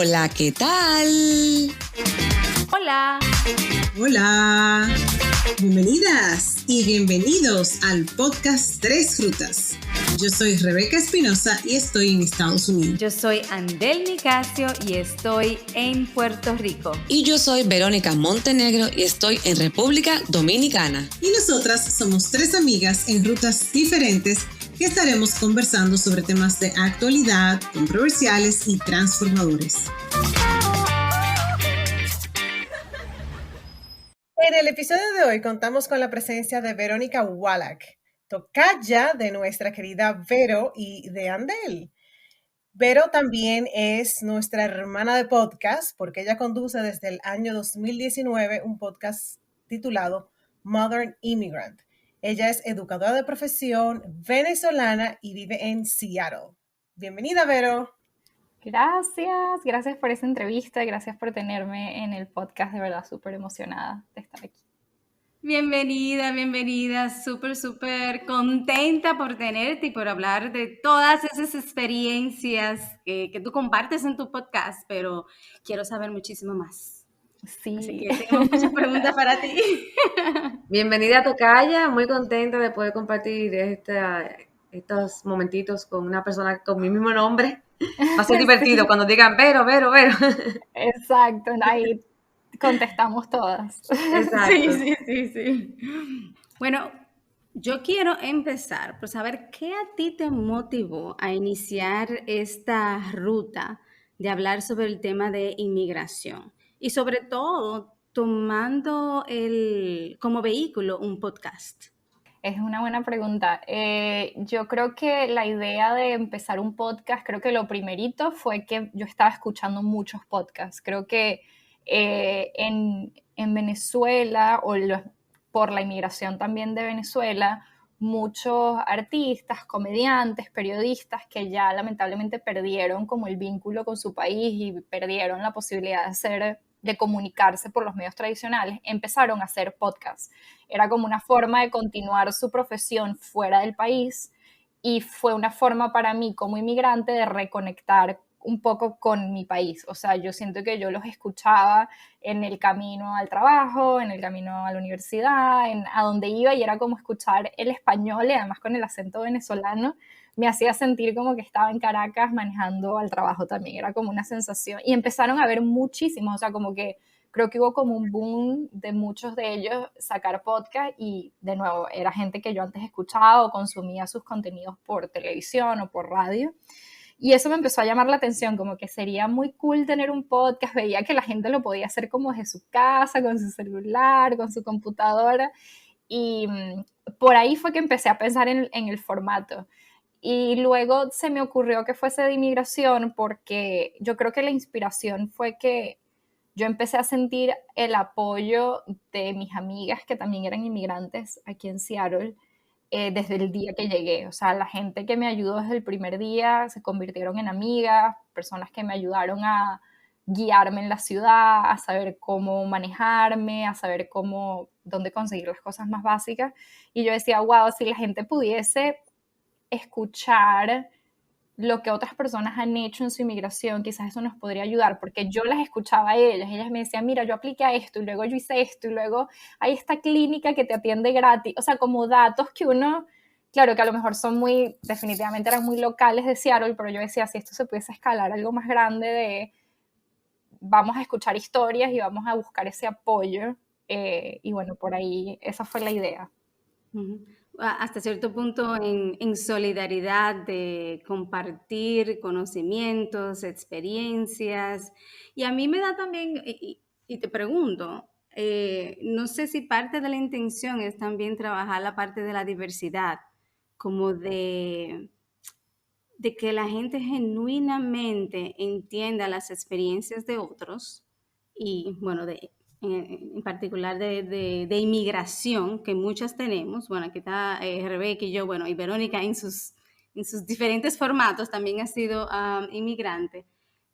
Hola, ¿qué tal? Hola. Hola. Bienvenidas y bienvenidos al podcast Tres Frutas. Yo soy Rebeca Espinosa y estoy en Estados Unidos. Yo soy Andel Nicasio y estoy en Puerto Rico. Y yo soy Verónica Montenegro y estoy en República Dominicana. Y nosotras somos tres amigas en rutas diferentes que estaremos conversando sobre temas de actualidad, controversiales y transformadores. En el episodio de hoy contamos con la presencia de Verónica Wallach, tocaya de nuestra querida Vero y de Andel. Vero también es nuestra hermana de podcast porque ella conduce desde el año 2019 un podcast titulado Modern Immigrant. Ella es educadora de profesión venezolana y vive en Seattle. Bienvenida, Vero. Gracias por esa entrevista, gracias por tenerme en el podcast, de verdad súper emocionada de estar aquí. Bienvenida, súper contenta por tenerte y por hablar de todas esas experiencias que tú compartes en tu podcast, pero quiero saber muchísimo más. Sí. Así que tengo muchas preguntas para ti. Bienvenida, tocaya, muy contenta de poder compartir estos momentitos con una persona con mi mismo nombre. Va a ser divertido cuando digan Vero. Exacto, ahí contestamos todas. Exacto. Sí. Bueno, yo quiero empezar por saber qué a ti te motivó a iniciar esta ruta de hablar sobre el tema de inmigración y sobre todo tomando como vehículo un podcast. Es una buena pregunta. Yo creo que la idea de empezar un podcast, creo que lo primerito fue que yo estaba escuchando muchos podcasts. Creo que en Venezuela, por la inmigración también de Venezuela, muchos artistas, comediantes, periodistas que ya lamentablemente perdieron como el vínculo con su país y perdieron la posibilidad de comunicarse por los medios tradicionales, empezaron a hacer podcasts. Era como una forma de continuar su profesión fuera del país y fue una forma para mí como inmigrante de reconectar un poco con mi país. O sea, yo siento que yo los escuchaba en el camino al trabajo, en el camino a la universidad, a donde iba, y era como escuchar el español y además con el acento venezolano me hacía sentir como que estaba en Caracas manejando al trabajo también. Era como una sensación. Y empezaron a ver muchísimos, o sea, como que creo que hubo como un boom de muchos de ellos sacar podcast y de nuevo era gente que yo antes escuchaba o consumía sus contenidos por televisión o por radio. Y eso me empezó a llamar la atención, como que sería muy cool tener un podcast. Veía que la gente lo podía hacer como desde su casa, con su celular, con su computadora. Y por ahí fue que empecé a pensar en el formato. Y luego se me ocurrió que fuese de inmigración porque yo creo que la inspiración fue que yo empecé a sentir el apoyo de mis amigas que también eran inmigrantes aquí en Seattle desde el día que llegué. O sea, la gente que me ayudó desde el primer día se convirtieron en amigas, personas que me ayudaron a guiarme en la ciudad, a saber cómo manejarme, a saber dónde conseguir las cosas más básicas. Y yo decía, wow, si la gente pudiese escuchar lo que otras personas han hecho en su inmigración, quizás eso nos podría ayudar, porque yo las escuchaba a ellas me decían, mira, yo apliqué a esto, y luego yo hice esto, y luego hay esta clínica que te atiende gratis, o sea, como datos que uno, claro, que a lo mejor definitivamente eran muy locales de Seattle, pero yo decía, si esto se pudiese escalar a algo más grande vamos a escuchar historias y vamos a buscar ese apoyo, y bueno, por ahí, esa fue la idea. Uh-huh. Hasta cierto punto en solidaridad de compartir conocimientos, experiencias. Y a mí me da también, y te pregunto, no sé si parte de la intención es también trabajar la parte de la diversidad, como de que la gente genuinamente entienda las experiencias de otros y, bueno, en particular de inmigración, que muchas tenemos. Bueno, aquí está Rebeca y yo, bueno, y Verónica en sus diferentes formatos también ha sido inmigrante.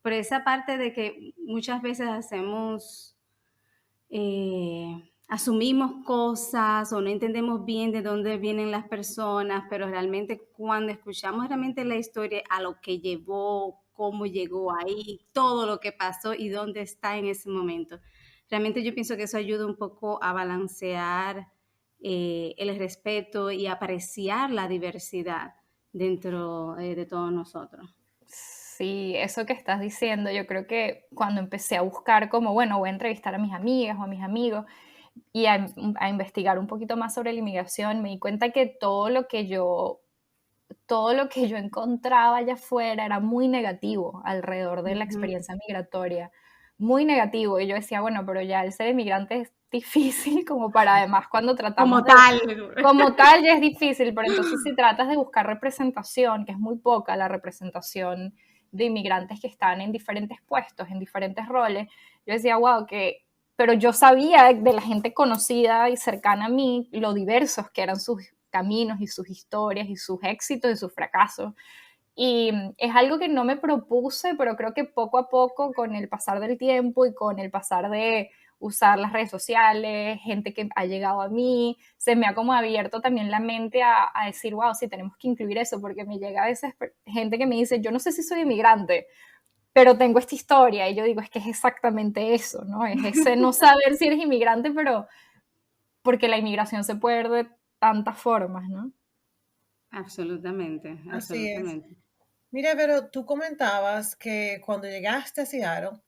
Pero esa parte de que muchas veces asumimos cosas o no entendemos bien de dónde vienen las personas, pero realmente cuando escuchamos realmente la historia a lo que llevó cómo llegó ahí, todo lo que pasó y dónde está en ese momento. Realmente yo pienso que eso ayuda un poco a balancear el respeto y apreciar la diversidad dentro de todos nosotros. Sí, eso que estás diciendo, yo creo que cuando empecé a buscar como, bueno, voy a entrevistar a mis amigas o a mis amigos y a investigar un poquito más sobre la inmigración, me di cuenta que todo lo que yo encontraba allá afuera era muy negativo alrededor de la experiencia migratoria, muy negativo. Y yo decía, bueno, pero ya el ser inmigrante es difícil como para además cuando tratamos como tal ya es difícil, pero entonces si tratas de buscar representación, que es muy poca la representación de inmigrantes que están en diferentes puestos, en diferentes roles, yo decía, wow, pero yo sabía de la gente conocida y cercana a mí lo diversos que eran sus caminos y sus historias y sus éxitos y sus fracasos. Y es algo que no me propuse, pero creo que poco a poco, con el pasar del tiempo y con el pasar de usar las redes sociales, gente que ha llegado a mí, se me ha como abierto también la mente a decir, wow, sí, tenemos que incluir eso, porque me llega a veces gente que me dice, yo no sé si soy inmigrante, pero tengo esta historia, y yo digo, es que es exactamente eso, ¿no? Es ese no saber si eres inmigrante, pero porque la inmigración se puede ver de tantas formas, ¿no? Absolutamente, Así es. absolutamente. Mira, pero tú comentabas que cuando llegaste a Seattle,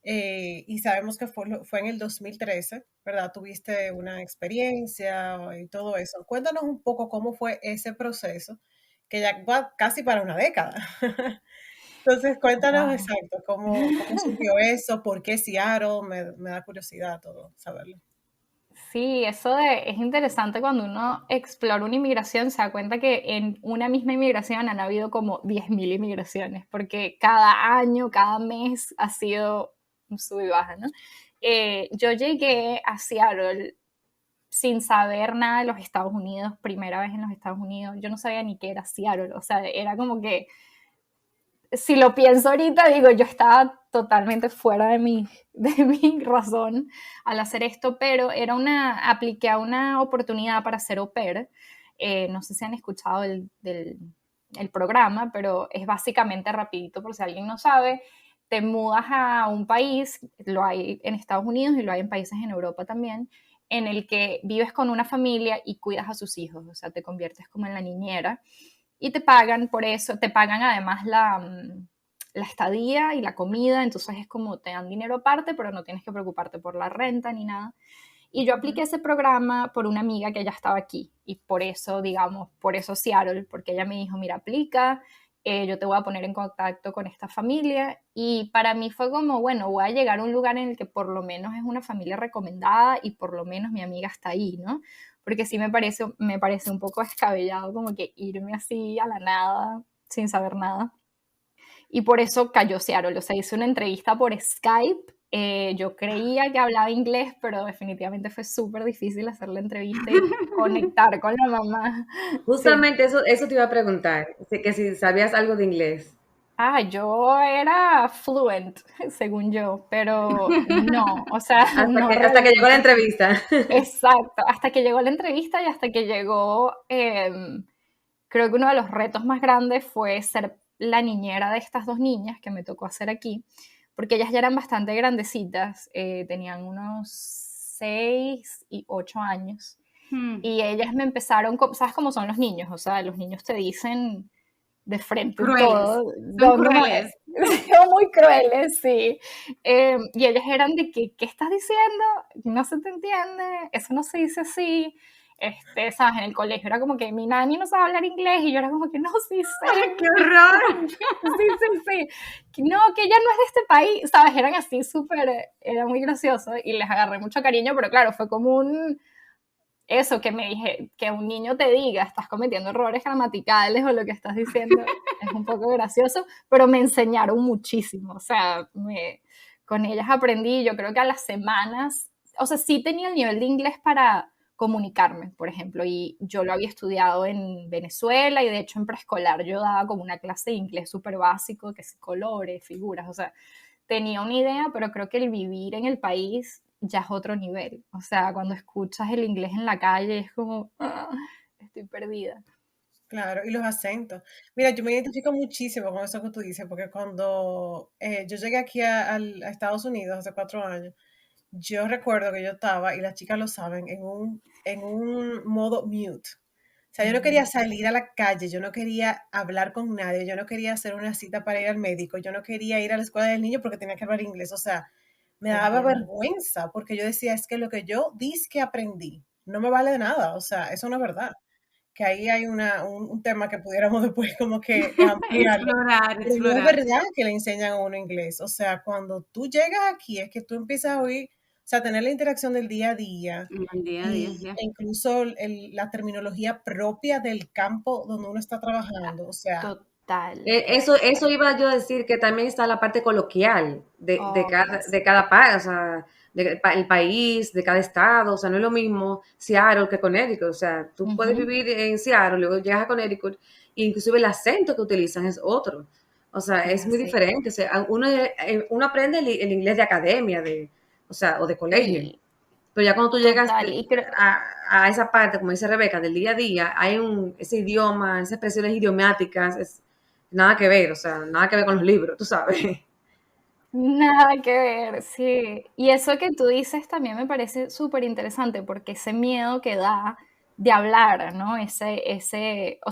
y sabemos que fue en el 2013, ¿verdad? Tuviste una experiencia y todo eso. Cuéntanos un poco cómo fue ese proceso, que ya va casi para una década. Entonces, cuéntanos Wow. exacto cómo surgió eso, por qué Seattle, me da curiosidad todo saberlo. Sí, es interesante cuando uno explora una inmigración, se da cuenta que en una misma inmigración han habido como 10.000 inmigraciones, porque cada año, cada mes ha sido un sub y baja, ¿no? Yo llegué a Seattle sin saber nada de los Estados Unidos, primera vez en los Estados Unidos, yo no sabía ni qué era Seattle, o sea, era como que si lo pienso ahorita, digo, yo estaba totalmente fuera de mi razón al hacer esto, pero apliqué a una oportunidad para ser au pair. No sé si han escuchado el programa, pero es básicamente rapidito por si alguien no sabe. Te mudas a un país, lo hay en Estados Unidos y lo hay en países en Europa también, en el que vives con una familia y cuidas a sus hijos, o sea, te conviertes como en la niñera y te pagan por eso, te pagan además la estadía y la comida, entonces es como te dan dinero aparte, pero no tienes que preocuparte por la renta ni nada. Y yo apliqué ese programa por una amiga que ya estaba aquí y por eso, digamos, por eso Seattle, porque ella me dijo, mira, aplica, yo te voy a poner en contacto con esta familia y para mí fue como, bueno, voy a llegar a un lugar en el que por lo menos es una familia recomendada y por lo menos mi amiga está ahí, ¿no? Porque sí me parece un poco descabellado como que irme así a la nada sin saber nada. Y por eso cayó Seattle, o sea, hice una entrevista por Skype, yo creía que hablaba inglés, pero definitivamente fue súper difícil hacer la entrevista y conectar con la mamá. Justamente eso te iba a preguntar, que si sabías algo de inglés. Yo era fluent, según yo, pero no, o sea, no Hasta que llegó la realmente. entrevista. Exacto, hasta que llegó la entrevista y hasta que llegó, creo que uno de los retos más grandes fue ser la niñera de estas dos niñas que me tocó hacer aquí, porque ellas ya eran bastante grandecitas, tenían unos 6 y 8 años, y ellas me empezaron, ¿sabes cómo son los niños? O sea, los niños te dicen de frente Crueles, todo. son crueles. Son muy crueles, sí. Y ellas eran de que, ¿qué estás diciendo? No se te entiende, eso no se dice así. ¿Sabes? En el colegio era como que mi nani no sabe hablar inglés y yo era como que no, sí sé. ¡Qué horror! Sí. No, que ella no es de este país, ¿sabes? Eran así súper, era muy gracioso y les agarré mucho cariño, pero claro, fue como eso que me dije, que un niño te diga, estás cometiendo errores gramaticales o lo que estás diciendo, es un poco gracioso, pero me enseñaron muchísimo, o sea, con ellas aprendí, yo creo que a las semanas, o sea, sí tenía el nivel de inglés para comunicarme, por ejemplo, y yo lo había estudiado en Venezuela y de hecho en preescolar yo daba como una clase de inglés súper básico, que es colores, figuras, o sea, tenía una idea, pero creo que el vivir en el país ya es otro nivel. O sea, cuando escuchas el inglés en la calle es como, estoy perdida. Claro, y los acentos. Mira, yo me identifico muchísimo con eso que tú dices, porque cuando yo llegué aquí a Estados Unidos hace 4 años, yo recuerdo que yo estaba, y las chicas lo saben, en un modo mute. O sea, yo no quería salir a la calle, yo no quería hablar con nadie, yo no quería hacer una cita para ir al médico, yo no quería ir a la escuela del niño porque tenía que hablar inglés. O sea, me daba Entiendo. vergüenza porque yo decía, es que lo que yo que aprendí no me vale de nada. O sea, eso no es verdad. Que ahí hay un tema que pudiéramos después como que ampliarlo. Explorar, Pero no es explorar. verdad que le enseñan a uno inglés. O sea, cuando tú llegas aquí es que tú empiezas a oír, o sea, tener la interacción del día a día En el día a día, y, ya. e incluso la terminología propia del campo donde uno está trabajando. O sea, Total. Eso iba yo a decir, que también está la parte coloquial Obvio. de cada país, o sea, el país, de cada estado, o sea, no es lo mismo Seattle que Connecticut, o sea, tú puedes Ujú. vivir en Seattle, luego llegas a Connecticut, e inclusive el acento que utilizan es otro, o sea, Es es muy así. diferente, o sea, uno aprende el inglés de academia, o sea, o de colegio, Sí, pero ya cuando tú llegas total. Y creo, a esa parte, como dice Rebeca, del día a día, hay ese idioma, esas expresiones idiomáticas, nada que ver, o sea, nada que ver con los libros, tú sabes. nada que ver, sí. Y eso que tú dices también me parece súper interesante porque ese miedo que da de hablar, ¿no? O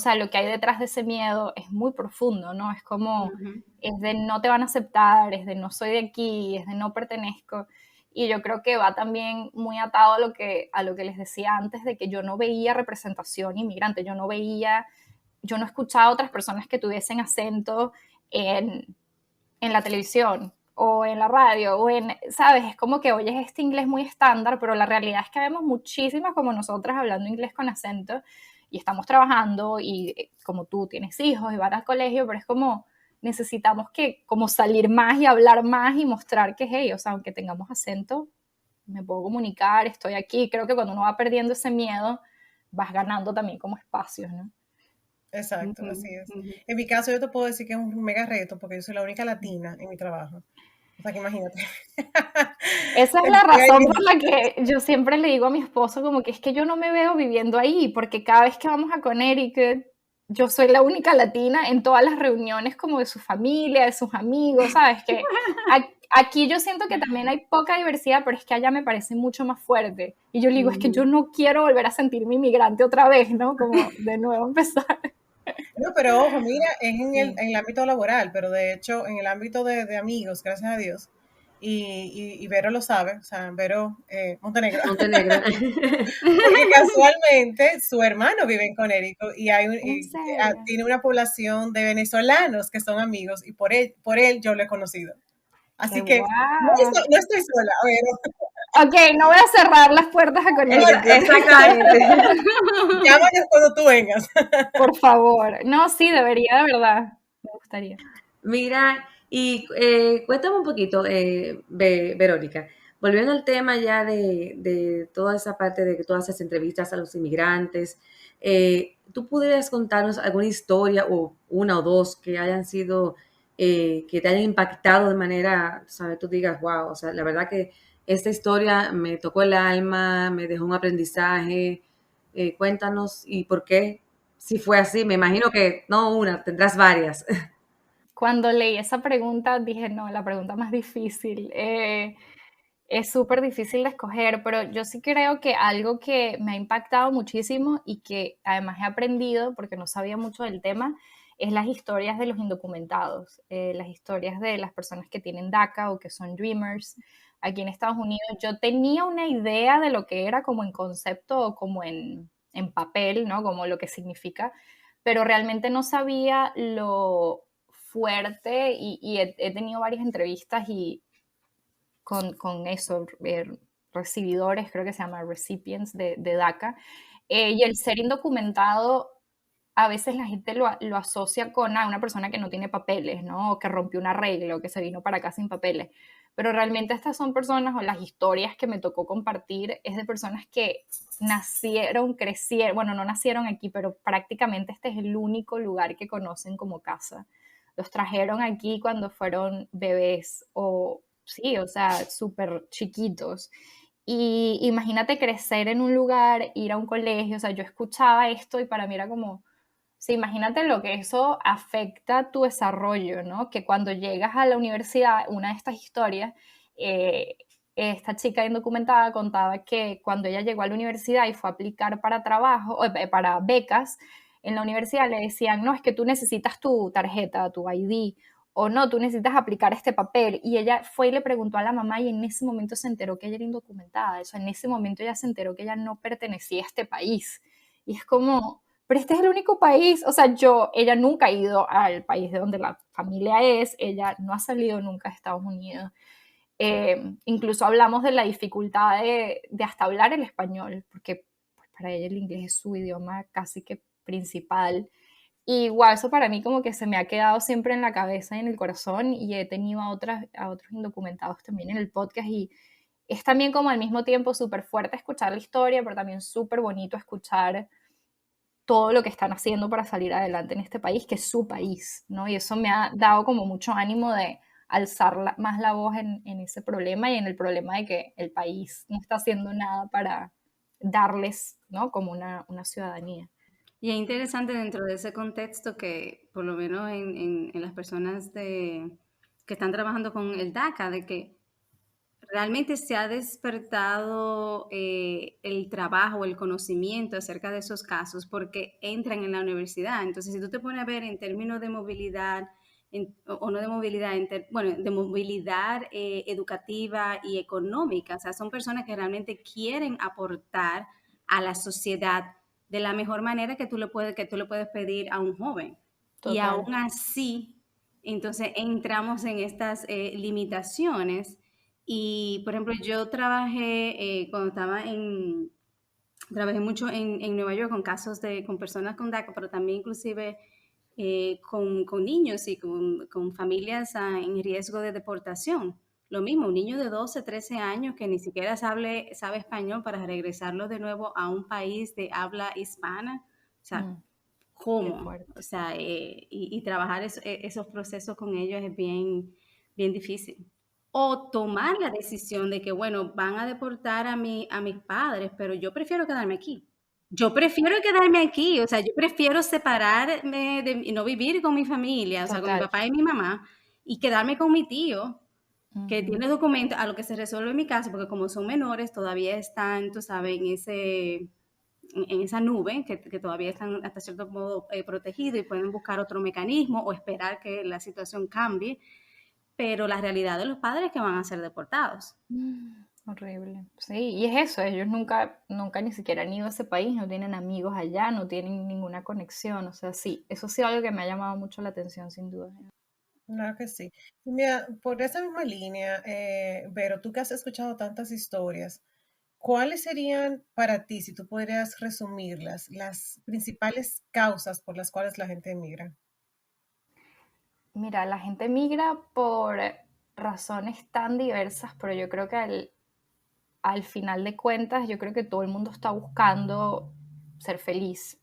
sea, lo que hay detrás de ese miedo es muy profundo, ¿no? Es como, Ujú. es de no te van a aceptar, es de no soy de aquí, es de no pertenezco. Y yo creo que va también muy atado a lo que les decía antes de que yo no veía representación inmigrante, yo no escuchaba a otras personas que tuviesen acento en, en la televisión o en la radio o ¿sabes? Es como que oyes este inglés muy estándar, pero la realidad es que vemos muchísimas como nosotras hablando inglés con acento y estamos trabajando y como tú tienes hijos y vas al colegio, pero es como necesitamos que como salir más y hablar más y mostrar que, hey, o sea, aunque tengamos acento, me puedo comunicar, estoy aquí. Creo que cuando uno va perdiendo ese miedo, vas ganando también como espacios, ¿no? exacto, Ujú, así es. ujú. En mi caso, yo te puedo decir que es un mega reto porque yo soy la única latina en mi trabajo. O sea, que imagínate. Esa es la Estoy razón por ahí. la que yo siempre le digo a mi esposo como que es que yo no me veo viviendo ahí, porque cada vez que vamos a Connecticut, yo soy la única latina en todas las reuniones como de su familia, de sus amigos, ¿sabes? Que aquí yo siento que también hay poca diversidad, pero es que allá me parece mucho más fuerte. Y yo le digo, es que yo Ujú. no quiero volver a sentirme inmigrante otra vez, ¿no? Como de nuevo empezar. No, pero ojo, mira, es Sí. en el ámbito laboral, pero de hecho en el ámbito de amigos, gracias a Dios, y Vero lo sabe, o sea, Vero Montenegro, Montenegro. porque casualmente su hermano vive en Connecticut y, ¿En serio? tiene una población de venezolanos que son amigos y por él yo lo he conocido. ¡Qué Así que guau! no estoy sola, Vero. Ok, no voy a cerrar las puertas a Connecticut. Exactamente. Llámanos cuando tú vengas. Por favor. No, sí, debería, de verdad. Me gustaría. Mira, y cuéntame un poquito, Verónica, volviendo al tema ya de toda esa parte de que tú haces entrevistas a los inmigrantes, ¿tú pudieras contarnos alguna historia o una o dos que hayan sido, que te hayan impactado de manera, sabes, tú digas, wow, o sea, la verdad que esta historia me tocó el alma, me dejó un aprendizaje, cuéntanos y por qué, si fue así, me imagino que no una, tendrás varias. Cuando leí esa pregunta, dije, no, la pregunta más difícil. Es súper difícil de escoger, pero yo sí creo que algo que me ha impactado muchísimo y que además he aprendido, porque no sabía mucho del tema, es las historias de los indocumentados, las historias de las personas que tienen DACA o que son Dreamers aquí en Estados Unidos. Yo tenía una idea de lo que era como en concepto o como en papel, ¿no? Como lo que significa, pero realmente no sabía lo fuerte y he tenido varias entrevistas y con eso, recibidores, creo que se llama recipients de DACA, y el ser indocumentado, a veces la gente lo asocia con una persona que no tiene papeles, ¿no? O que rompió una regla o que se vino para acá sin papeles. Pero realmente estas son personas, o las historias que me tocó compartir, es de personas que nacieron, crecieron, bueno, no nacieron aquí, pero prácticamente este es el único lugar que conocen como casa. Los trajeron aquí cuando fueron bebés o, sí, o sea, súper chiquitos. Y imagínate crecer en un lugar, ir a un colegio, o sea, yo escuchaba esto y para mí era como, Sí, imagínate lo que eso afecta a tu desarrollo, ¿no? Que cuando llegas a la universidad, una de estas historias, eh, esta chica indocumentada contaba que cuando ella llegó a la universidad y fue a aplicar para trabajo, para becas, en la universidad le decían, no, es que tú necesitas tu tarjeta, tu ID, o no, tú necesitas aplicar este papel. Y ella fue y le preguntó a la mamá y en ese momento se enteró que ella era indocumentada. Eso, en ese momento ella se enteró que ella no pertenecía a este país. Y es como, pero este es el único país, o sea, ella nunca ha ido al país de donde la familia es, ella no ha salido nunca a Estados Unidos. Incluso hablamos de la dificultad de hasta hablar el español, porque pues, para ella el inglés es su idioma casi que principal. Y igual eso para mí como que se me ha quedado siempre en la cabeza y en el corazón y he tenido a otros indocumentados también en el podcast y es también como al mismo tiempo súper fuerte escuchar la historia, pero también súper bonito escuchar todo lo que están haciendo para salir adelante en este país, que es su país, ¿no? Y eso me ha dado como mucho ánimo de alzar más la voz en ese problema y en el problema de que el país no está haciendo nada para darles, ¿no? Como una ciudadanía. Y es interesante dentro de ese contexto que, por lo menos en las personas que están trabajando con el DACA, de que realmente se ha despertado el trabajo, el conocimiento acerca de esos casos porque entran en la universidad. Entonces, si tú te pones a ver en términos de movilidad, o no de movilidad, bueno, de movilidad educativa y económica, o sea, son personas que realmente quieren aportar a la sociedad de la mejor manera que tú le puedes pedir a un joven. Y Total. aún así, entonces entramos en estas limitaciones y, por ejemplo, yo trabajé cuando trabajé mucho en Nueva York con casos con personas con DACA, pero también inclusive con niños y con familias en riesgo de deportación. Lo mismo, un niño de 12, 13 años que ni siquiera sabe español para regresarlo de nuevo a un país de habla hispana. O sea, Qué ¿cómo? fuerte. O sea, y trabajar esos procesos con ellos es bien, bien difícil. O tomar la decisión de que, bueno, van a deportar a mis padres, pero yo prefiero quedarme aquí. Yo prefiero quedarme aquí, o sea, yo prefiero separarme y no vivir con mi familia, o sea, con mi Total. papá y mi mamá, y quedarme con mi tío, que Ujú. tiene documentos, a lo que se resuelve en mi caso, porque como son menores, todavía están, tú sabes, en esa nube, que todavía están hasta cierto modo protegidos y pueden buscar otro mecanismo o esperar que la situación cambie, pero la realidad de los padres es que van a ser deportados. Horrible. Sí, y es eso, ellos nunca ni siquiera han ido a ese país, no tienen amigos allá, no tienen ninguna conexión, o sea, sí, eso sí algo que me ha llamado mucho la atención, sin duda. Claro que sí. Y mira, por esa misma línea, Vero, tú que has escuchado tantas historias, ¿cuáles serían para ti, si tú podrías resumirlas, las principales causas por las cuales la gente emigra? Mira, la gente migra por razones tan diversas, pero yo creo que al final de cuentas, yo creo que todo el mundo está buscando ser feliz,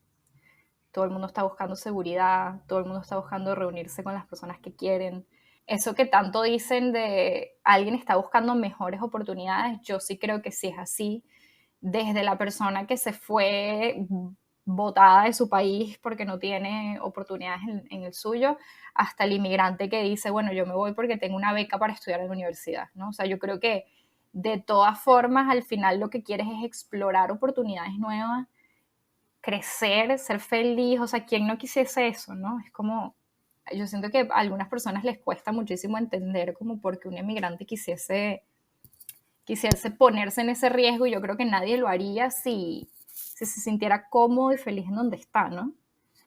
todo el mundo está buscando seguridad, todo el mundo está buscando reunirse con las personas que quieren. Eso que tanto dicen de alguien está buscando mejores oportunidades, yo sí creo que sí es así. Desde la persona que se fue botada de su país porque no tiene oportunidades en el suyo, hasta el inmigrante que dice, bueno, yo me voy porque tengo una beca para estudiar en la universidad, ¿no? O sea, yo creo que de todas formas, al final lo que quieres es explorar oportunidades nuevas, crecer, ser feliz, o sea, ¿quién no quisiese eso, no? Es como, yo siento que a algunas personas les cuesta muchísimo entender como porque un emigrante quisiese ponerse en ese riesgo y yo creo que nadie lo haría si se sintiera cómodo y feliz en donde está, ¿no?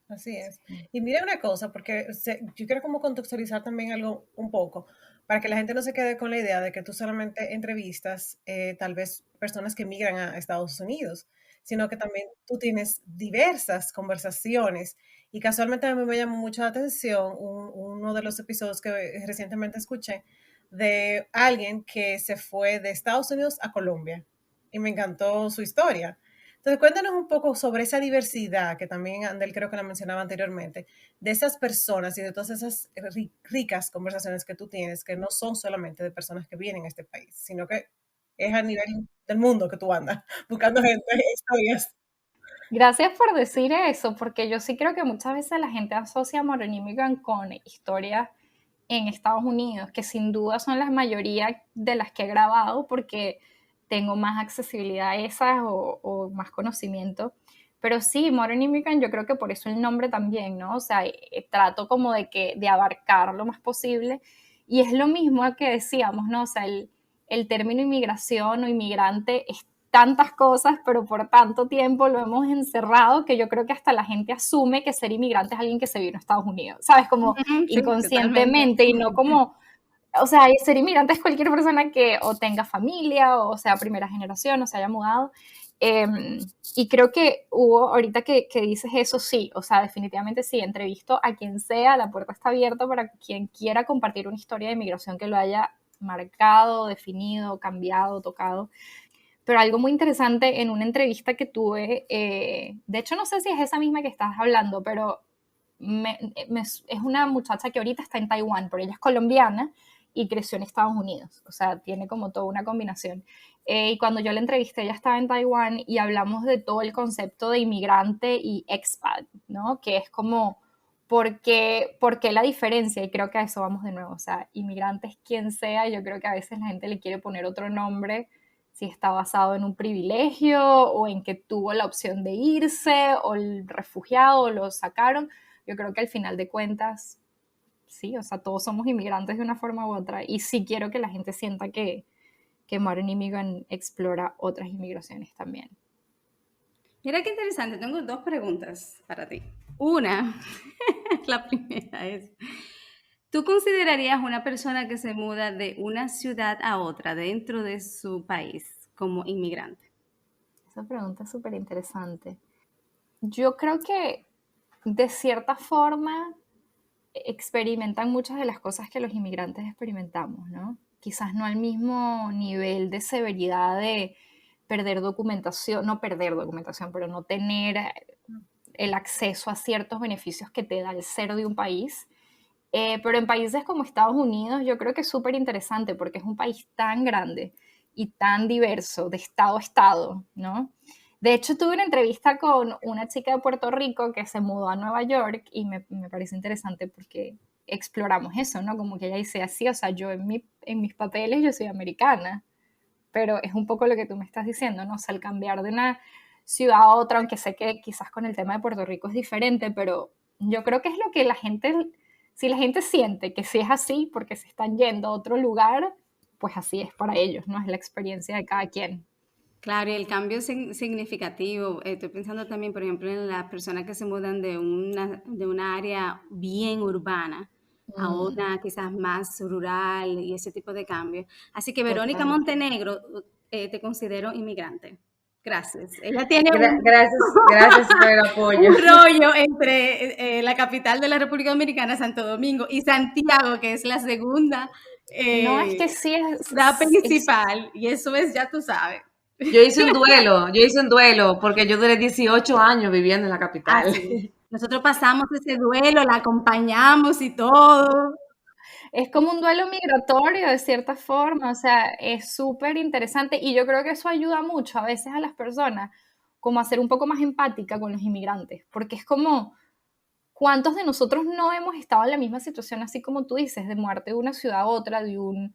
Así es. Y mira una cosa, porque yo quiero como contextualizar también algo un poco, para que la gente no se quede con la idea de que tú solamente entrevistas tal vez personas que migran a Estados Unidos, sino que también tú tienes diversas conversaciones. Y casualmente a mí me llamó mucho la atención uno de los episodios que recientemente escuché de alguien que se fue de Estados Unidos a Colombia. Y me encantó su historia. Entonces, cuéntanos un poco sobre esa diversidad que también Andel creo que la mencionaba anteriormente, de esas personas y de todas esas ricas conversaciones que tú tienes, que no son solamente de personas que vienen a este país, sino que es a nivel del mundo que tú andas buscando gente, historias. Gracias por decir eso, porque yo sí creo que muchas veces la gente asocia Modern Immigrant con historias en Estados Unidos, que sin duda son la mayoría de las que he grabado porque tengo más accesibilidad a esas o más conocimiento. Pero sí, Modern Immigrant, yo creo que por eso el nombre también, ¿no? O sea, trato como de abarcar lo más posible. Y es lo mismo que decíamos, ¿no? O sea, el término inmigración o inmigrante es tantas cosas, pero por tanto tiempo lo hemos encerrado que yo creo que hasta la gente asume que ser inmigrante es alguien que se vino a Estados Unidos, ¿sabes? Como Sí, inconscientemente y no como, o sea, ser inmigrante es cualquier persona que o tenga familia o sea primera generación o se haya mudado. Y creo que hubo, ahorita que dices eso, sí, o sea, definitivamente sí, entrevisto a quien sea, la puerta está abierta para quien quiera compartir una historia de inmigración que lo haya marcado, definido, cambiado, tocado. Pero algo muy interesante en una entrevista que tuve, de hecho no sé si es esa misma que estás hablando, pero es una muchacha que ahorita está en Taiwán, pero ella es colombiana y creció en Estados Unidos, o sea, tiene como toda una combinación. Y cuando yo la entrevisté, ella estaba en Taiwán y hablamos de todo el concepto de inmigrante y expat, ¿no? Que es como, ¿por qué la diferencia? Y creo que a eso vamos de nuevo, o sea, inmigrante es quien sea, yo creo que a veces la gente le quiere poner otro nombre si está basado en un privilegio o en que tuvo la opción de irse o el refugiado lo sacaron. Yo creo que al final de cuentas, sí, o sea, todos somos inmigrantes de una forma u otra y sí quiero que la gente sienta que Modern Immigrant explora otras inmigraciones también. Mira qué interesante, tengo dos preguntas para ti. Una, la primera es, ¿tú considerarías una persona que se muda de una ciudad a otra dentro de su país como inmigrante? Esa pregunta es súper interesante. Yo creo que de cierta forma experimentan muchas de las cosas que los inmigrantes experimentamos, ¿no? Quizás no al mismo nivel de severidad de perder documentación, no perder documentación, pero no tener el acceso a ciertos beneficios que te da el ser de un país. Pero en países como Estados Unidos yo creo que es súper interesante porque es un país tan grande y tan diverso de estado a estado, ¿no? De hecho, tuve una entrevista con una chica de Puerto Rico que se mudó a Nueva York y me parece interesante porque exploramos eso, ¿no? Como que ella dice así, o sea, yo en mis papeles yo soy americana, pero es un poco lo que tú me estás diciendo, ¿no? O sea, el cambiar de una ciudad a otra, aunque sé que quizás con el tema de Puerto Rico es diferente, pero yo creo que es lo que la gente, si la gente siente que sí es así porque se están yendo a otro lugar, pues así es para ellos, ¿no? Es la experiencia de cada quien. Claro, y el cambio es significativo. Estoy pensando también, por ejemplo, en las personas que se mudan de una área bien urbana a otra quizás más rural y ese tipo de cambios. Así que Verónica Total. Montenegro, te considero inmigrante. Gracias. Ella tiene Gracias por el apoyo. un rollo entre la capital de la República Dominicana, Santo Domingo, y Santiago, que es la segunda No, es que sí ciudad principal, y eso es, ya tú sabes. Yo hice un duelo porque yo duré 18 años viviendo en la capital. Ah, sí. Nosotros pasamos ese duelo, la acompañamos y todo. es como un duelo migratorio de cierta forma, o sea, es súper interesante y yo creo que eso ayuda mucho a veces a las personas como a ser un poco más empática con los inmigrantes, porque es como, ¿cuántos de nosotros no hemos estado en la misma situación así como tú dices, de muerte de una ciudad a otra, de un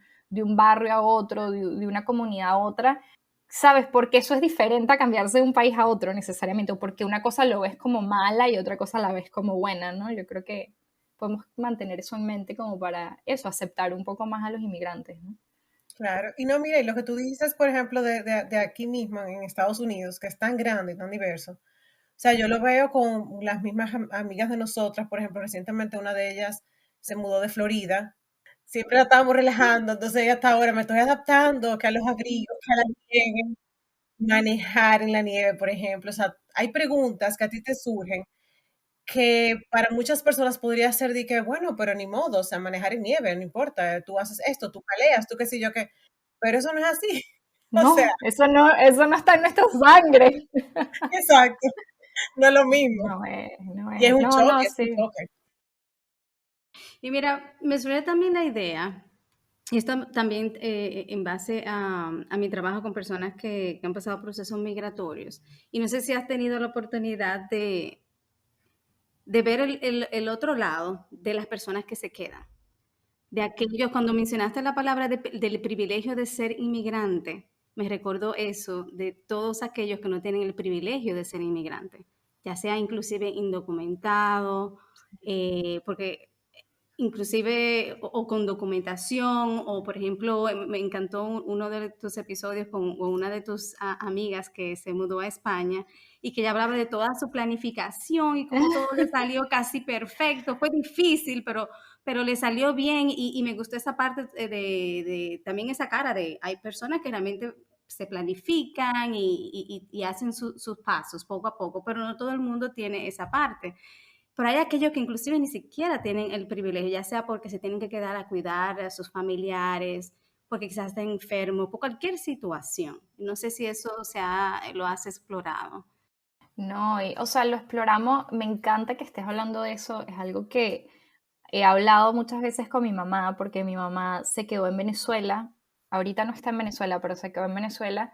barrio a otro, de una comunidad a otra? ¿Sabes? Porque eso es diferente a cambiarse de un país a otro necesariamente, o porque una cosa lo ves como mala y otra cosa la ves como buena, ¿no? Yo creo que podemos mantener eso en mente como para eso, aceptar un poco más a los inmigrantes, ¿no? Claro, y no, mira, y lo que tú dices, por ejemplo, de aquí mismo en Estados Unidos, que es tan grande y tan diverso, o sea, yo lo veo con las mismas amigas de nosotras, por ejemplo, recientemente una de ellas se mudó de Florida, siempre la estábamos relajando, entonces ella hasta ahora me estoy adaptando, que a los abrigos, que a la nieve, manejar en la nieve, por ejemplo, o sea, hay preguntas que a ti te surgen que para muchas personas podría ser de que, bueno, pero ni modo, o sea, manejar en nieve, no importa, tú haces esto, tú paleas, tú qué sé yo qué, pero eso no es así. O sea, No, eso no está en nuestra sangre. exacto, no es lo mismo. No es, no Y es es. un No, choque, es un sí. choque. Y mira, me surge también la idea, Y esto también en base a mi trabajo con personas que han pasado procesos migratorios. Y no sé si has tenido la oportunidad de ver el otro lado de las personas que se quedan. De aquellos, cuando mencionaste la palabra del privilegio de ser inmigrante, me recordó eso, de todos aquellos que no tienen el privilegio de ser inmigrante, ya sea inclusive indocumentado, porque inclusive o con documentación, o por ejemplo, me encantó uno de tus episodios con una de tus amigas que se mudó a España y que ella hablaba de toda su planificación y cómo todo le salió casi perfecto. Fue difícil, pero le salió bien y me gustó esa parte de también esa cara de hay personas que realmente se planifican y hacen sus pasos poco a poco, pero no todo el mundo tiene esa parte. Pero hay aquellos que inclusive ni siquiera tienen el privilegio, ya sea porque se tienen que quedar a cuidar a sus familiares, porque quizás estén enfermos, por cualquier situación. No sé si eso lo has explorado. No, o sea, lo exploramos, me encanta que estés hablando de eso, es algo que he hablado muchas veces con mi mamá, porque mi mamá se quedó en Venezuela, ahorita no está en Venezuela, pero se quedó en Venezuela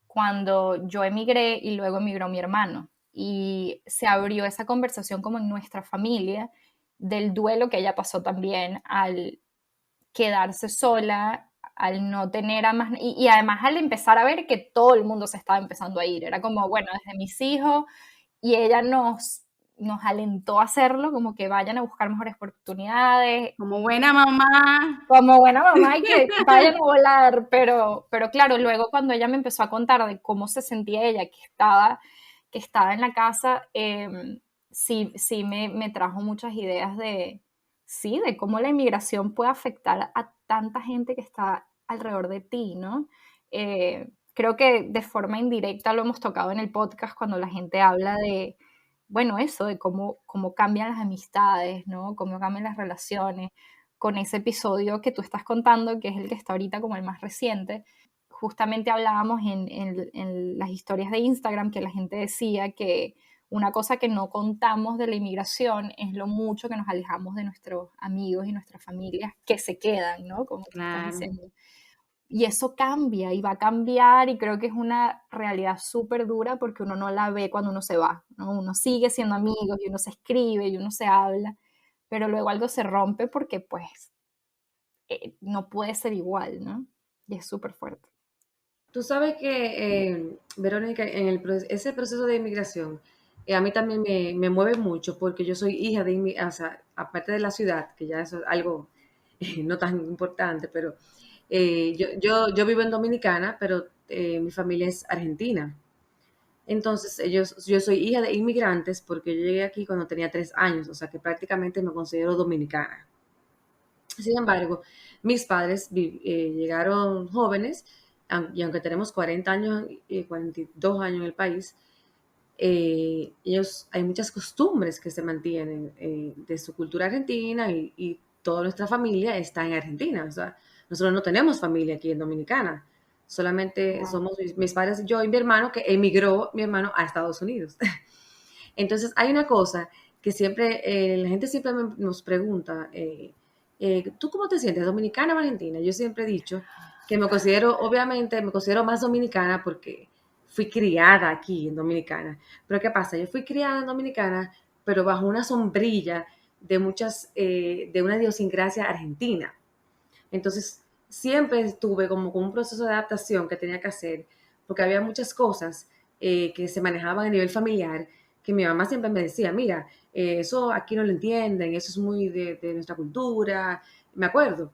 cuando yo emigré y luego emigró mi hermano. Y se abrió esa conversación como en nuestra familia del duelo que ella pasó también al quedarse sola, al no tener a más, y además al empezar a ver que todo el mundo se estaba empezando a ir. Era como, bueno, desde mis hijos, y ella nos alentó a hacerlo, como que vayan a buscar mejores oportunidades. Como buena mamá. Como buena mamá y que vayan a volar, pero claro, luego cuando ella me empezó a contar de cómo se sentía ella, que estaba en la casa, sí me trajo muchas ideas de cómo la inmigración puede afectar a tanta gente que está alrededor de ti, ¿no? Creo que de forma indirecta lo hemos tocado en el podcast cuando la gente habla de, bueno, eso, de cómo cambian las amistades, ¿no? Cómo cambian las relaciones. Con ese episodio que tú estás contando, que es el que está ahorita como el más reciente, justamente hablábamos en las historias de Instagram que la gente decía que una cosa que no contamos de la inmigración es lo mucho que nos alejamos de nuestros amigos y nuestras familias que se quedan, ¿no? Como tú estás diciendo. Y eso cambia y va a cambiar, y creo que es una realidad súper dura porque uno no la ve cuando uno se va, ¿no? Uno sigue siendo amigos y uno se escribe y uno se habla, pero luego algo se rompe porque pues no puede ser igual, ¿no? Y es súper fuerte. Tú sabes que, Verónica, ese proceso de inmigración, a mí también me mueve mucho porque yo soy hija de o sea, aparte de la ciudad, que ya eso es algo no tan importante, pero yo vivo en Dominicana, pero mi familia es argentina. Entonces, yo soy hija de inmigrantes porque yo llegué aquí cuando tenía 3 años, o sea que prácticamente me considero dominicana. Sin embargo, mis padres llegaron jóvenes, y aunque tenemos 40 años y 42 años en el país, hay muchas costumbres que se mantienen de su cultura argentina, y toda nuestra familia está en Argentina. O sea, nosotros no tenemos familia aquí en Dominicana, solamente somos mis padres, yo y mi hermano, que emigró mi hermano a Estados Unidos. Entonces hay una cosa que siempre, la gente siempre nos pregunta, ¿tú cómo te sientes, dominicana o argentina? Yo siempre he dicho que obviamente me considero más dominicana porque fui criada aquí en Dominicana. Pero ¿qué pasa? Yo fui criada en Dominicana, pero bajo una sombrilla de de una idiosincrasia argentina. Entonces, siempre estuve como con un proceso de adaptación que tenía que hacer, porque había muchas cosas que se manejaban a nivel familiar, que mi mamá siempre me decía, mira, eso aquí no lo entienden, eso es muy de nuestra cultura, me acuerdo.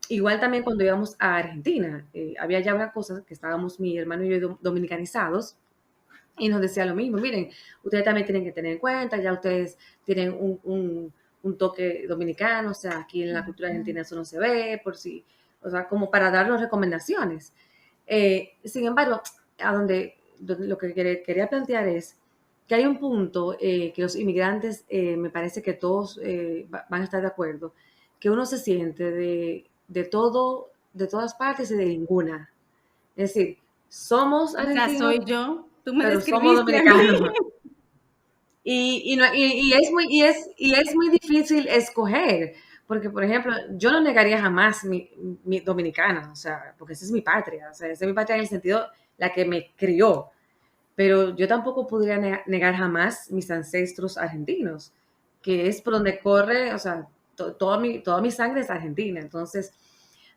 Igual también cuando íbamos a Argentina, había ya una cosa que estábamos mi hermano y yo dominicanizados, y nos decía lo mismo, miren, ustedes también tienen que tener en cuenta, ya ustedes tienen un toque dominicano, o sea, aquí en la cultura argentina eso no se ve, o sea, como para darnos recomendaciones. Sin embargo, lo que quería plantear es que hay un punto que los inmigrantes, me parece que todos van a estar de acuerdo, que uno se siente de todas partes y de ninguna. Es decir, somos argentinos, O sea, soy yo. Tú me pero describiste somos dominicanos. Y es muy difícil escoger, Porque, por ejemplo, yo no negaría jamás mi dominicana, o sea, porque esa es mi patria, o sea, esa es mi patria en el sentido la que me crió, pero yo tampoco podría negar jamás mis ancestros argentinos, que es por donde corre, o sea, toda mi sangre es argentina. Entonces,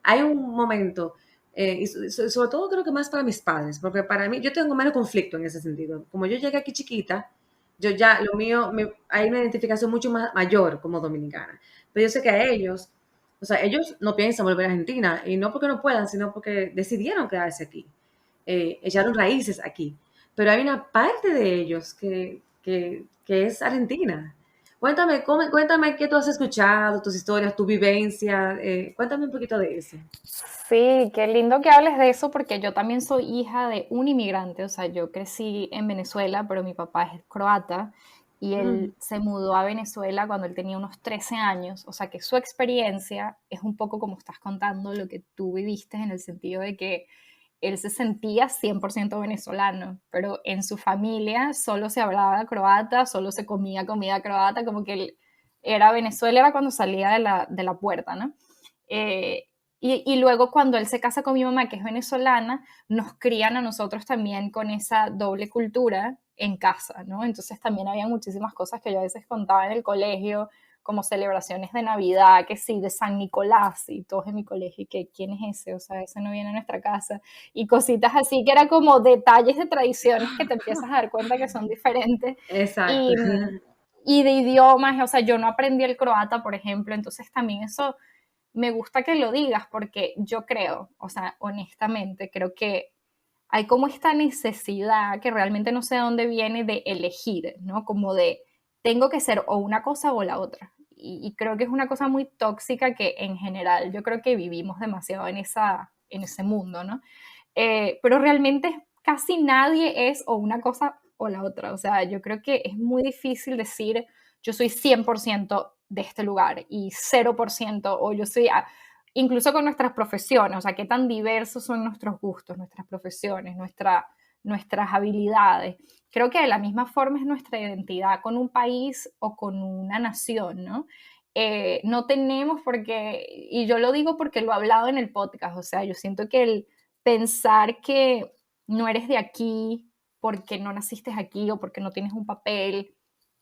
hay un momento, y sobre todo creo que más para mis padres, porque para mí, yo tengo menos conflicto en ese sentido. Como yo llegué aquí chiquita, yo ya, lo mío, hay una identificación mucho más mayor como dominicana. Pero yo sé que a ellos, o sea, ellos no piensan volver a Argentina, y no porque no puedan, sino porque decidieron quedarse aquí, echaron raíces aquí. Pero hay una parte de ellos que es argentina. Cuéntame qué tú has escuchado, tus historias, tu vivencia, cuéntame un poquito de eso. Sí, qué lindo que hables de eso porque yo también soy hija de un inmigrante, o sea, yo crecí en Venezuela, pero mi papá es croata y Mm, él se mudó a Venezuela cuando él tenía unos 13 años, o sea que su experiencia es un poco como estás contando lo que tú viviste en el sentido de que él se sentía 100% venezolano, pero en su familia solo se hablaba croata, solo se comía comida croata, como que él era Venezuela, era cuando salía de la puerta, ¿no? Eh, y luego cuando él se casa con mi mamá, que es venezolana, nos crían a nosotros también con esa doble cultura en casa, ¿no? Entonces también había muchísimas cosas que yo a veces contaba en el colegio, como celebraciones de Navidad, que sí, de San Nicolás, y todos en mi colegio, y que quién es ese, o sea, ese no viene a nuestra casa, y cositas así, que era como detalles de tradiciones que te empiezas a dar cuenta que son diferentes, exacto. y, y de idiomas, o sea, yo no aprendí el croata, por ejemplo, entonces también eso me gusta que lo digas porque yo creo, o sea, honestamente, creo que hay como esta necesidad que realmente no sé de dónde viene de elegir, ¿no? Como de tengo que ser o una cosa o la otra. Y creo que es una cosa muy tóxica que en general yo creo que vivimos demasiado en ese mundo, ¿no? Pero realmente casi nadie es o una cosa o la otra. O sea, yo creo que es muy difícil decir yo soy 100% de este lugar y 0% o yo soy, incluso con nuestras profesiones, o sea, qué tan diversos son nuestros gustos, nuestras profesiones, nuestras habilidades. Creo que de la misma forma es nuestra identidad con un país o con una nación, ¿no? No tenemos porque, y yo lo digo porque lo he hablado en el podcast, o sea, yo siento que el pensar que no eres de aquí porque no naciste aquí o porque no tienes un papel,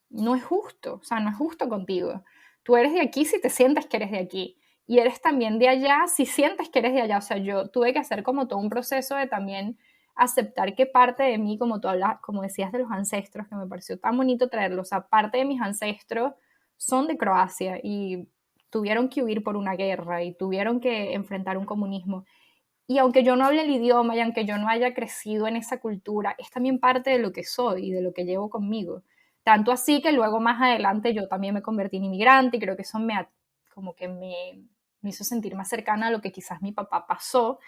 no es justo, o sea, no es justo contigo. Tú eres de aquí si te sientes que eres de aquí y eres también de allá si sientes que eres de allá. O sea, yo tuve que hacer como todo un proceso de también aceptar que parte de mí, como tú hablas, como decías de los ancestros, que me pareció tan bonito traerlos, o sea, parte de mis ancestros son de Croacia y tuvieron que huir por una guerra y tuvieron que enfrentar un comunismo. Y aunque yo no hable el idioma y aunque yo no haya crecido en esa cultura, es también parte de lo que soy y de lo que llevo conmigo. Tanto así que luego más adelante yo también me convertí en inmigrante y creo que eso como que me hizo sentir más cercana a lo que quizás mi papá pasó.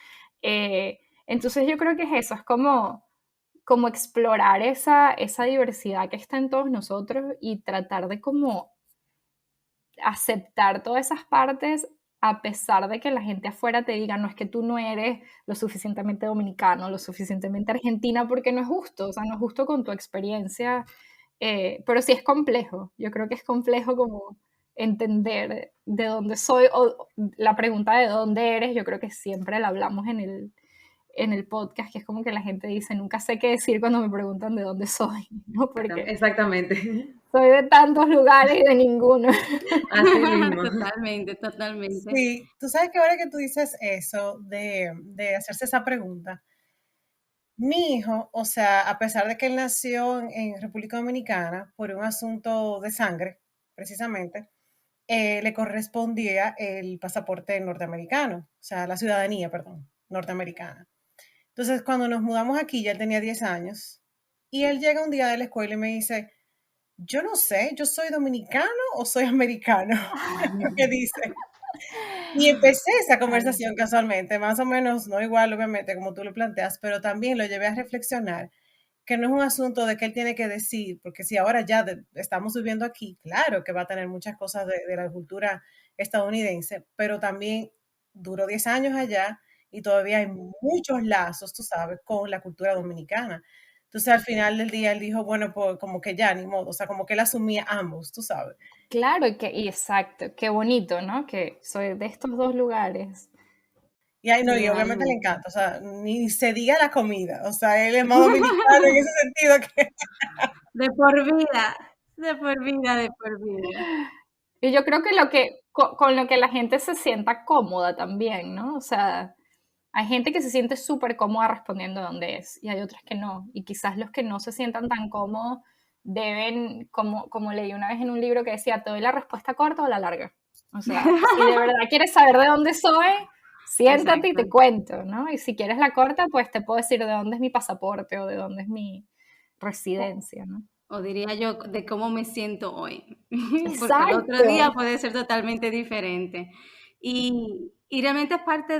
Entonces yo creo que es eso, es como explorar esa diversidad que está en todos nosotros y tratar de como aceptar todas esas partes a pesar de que la gente afuera te diga, no es que tú no eres lo suficientemente dominicano, lo suficientemente argentina, porque no es justo, o sea, no es justo con tu experiencia, pero sí es complejo, yo creo que es complejo como entender de dónde soy, o la pregunta de dónde eres, yo creo que siempre la hablamos en el podcast, que es como que la gente dice, nunca sé qué decir cuando me preguntan de dónde soy, ¿no? Porque Exactamente. soy de tantos lugares y de ninguno. Así mismo. Totalmente, totalmente. Sí, tú sabes que ahora que tú dices eso de hacerse esa pregunta, mi hijo, o sea, a pesar de que él nació en República Dominicana por un asunto de sangre, precisamente, le correspondía el pasaporte norteamericano, o sea, la ciudadanía, perdón, norteamericana. Entonces, cuando nos mudamos aquí, ya él tenía 10 años, y él llega un día de la escuela y me dice, yo no sé, ¿yo soy dominicano o soy americano? ¿Qué dice? Y empecé esa conversación casualmente, más o menos, no igual, obviamente, como tú lo planteas, pero también lo llevé a reflexionar, que no es un asunto de que él tiene que decir, porque si ahora ya estamos viviendo aquí, claro que va a tener muchas cosas de la cultura estadounidense, pero también duró 10 años allá y todavía hay muchos lazos, tú sabes, con la cultura dominicana. Entonces al final del día él dijo, bueno, pues como que ya, ni modo, o sea, como que él asumía ambos, tú sabes. Claro, y exacto, qué bonito, ¿no? Que soy de estos dos lugares. Y ahí no, y obviamente le Realmente. encanta, o sea, ni se diga la comida, o sea, él es más dominicano en ese sentido que... De por vida, de por vida, de por vida. Y yo creo que con lo que la gente se sienta cómoda también, ¿no? O sea, hay gente que se siente súper cómoda respondiendo dónde es y hay otras que no. Y quizás los que no se sientan tan cómodos deben, como leí una vez en un libro que decía, ¿te doy la respuesta corta o la larga? O sea, si de verdad quieres saber de dónde soy, siéntate y te Exacto. cuento, ¿no? Y si quieres la corta, pues te puedo decir de dónde es mi pasaporte o de dónde es mi residencia, ¿no? O diría yo de cómo me siento hoy, porque el otro Exacto. día puede ser totalmente diferente. Y realmente es parte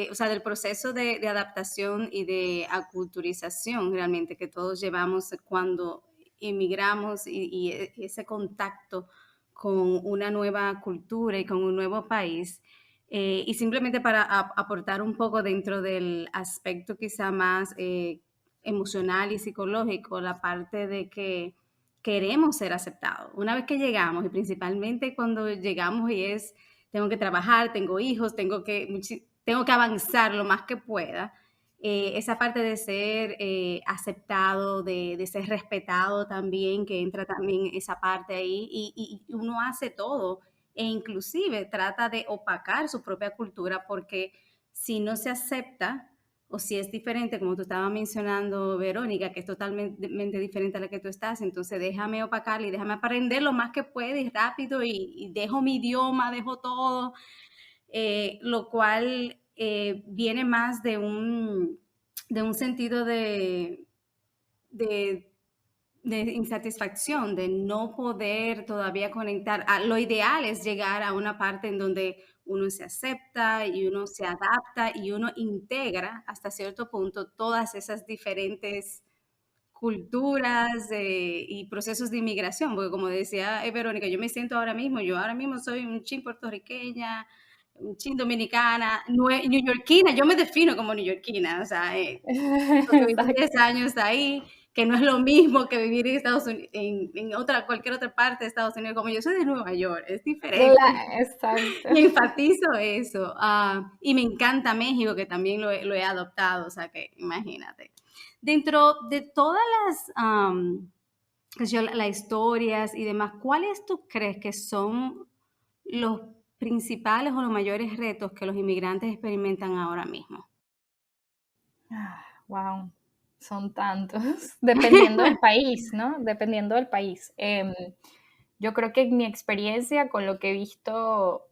o sea, del proceso de adaptación y de aculturización realmente que todos llevamos cuando emigramos y ese contacto con una nueva cultura y con un nuevo país. Y simplemente para aportar un poco dentro del aspecto quizá más emocional y psicológico, la parte de que queremos ser aceptados. Una vez que llegamos, y principalmente cuando llegamos y tengo que trabajar, tengo hijos, tengo que avanzar lo más que pueda, esa parte de ser aceptado, de ser respetado también, que entra también esa parte ahí, y uno hace todo, e inclusive trata de opacar su propia cultura, porque si no se acepta, o si es diferente, como tú estabas mencionando, Verónica, que es totalmente diferente a la que tú estás, entonces déjame opacarla y déjame aprender lo más que pueda y rápido y dejo mi idioma, dejo todo, lo cual viene más de un sentido de, de insatisfacción, de no poder todavía conectar. Lo ideal es llegar a una parte en donde uno se acepta y uno se adapta y uno integra hasta cierto punto todas esas diferentes culturas y procesos de inmigración, porque como decía Verónica, yo ahora mismo soy un chin puertorriqueña, un chin dominicana, neoyorquina, yo me defino como neoyorquina, o sea, porque viví Exacto. 10 años ahí, que no es lo mismo que vivir en Estados Unidos, cualquier otra parte de Estados Unidos, como yo soy de Nueva York, es diferente. Exacto. Y enfatizo eso. Y me encanta México, que también lo he adoptado, o sea que imagínate. Dentro de todas las historias y demás, ¿cuáles tú crees que son los principales o los mayores retos que los inmigrantes experimentan ahora mismo? Wow, son tantos, dependiendo del país, ¿no? Dependiendo del país. Yo creo que en mi experiencia, con lo que he visto,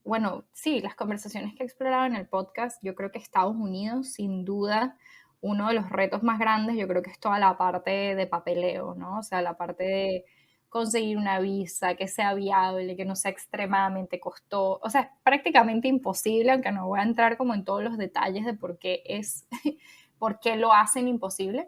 bueno, sí, las conversaciones que he explorado en el podcast, yo creo que Estados Unidos, sin duda, uno de los retos más grandes, yo creo que es toda la parte de papeleo, ¿no? O sea, la parte de conseguir una visa, que sea viable, que no sea extremadamente costoso, o sea, es prácticamente imposible, aunque no voy a entrar como en todos los detalles de por qué lo hacen imposible,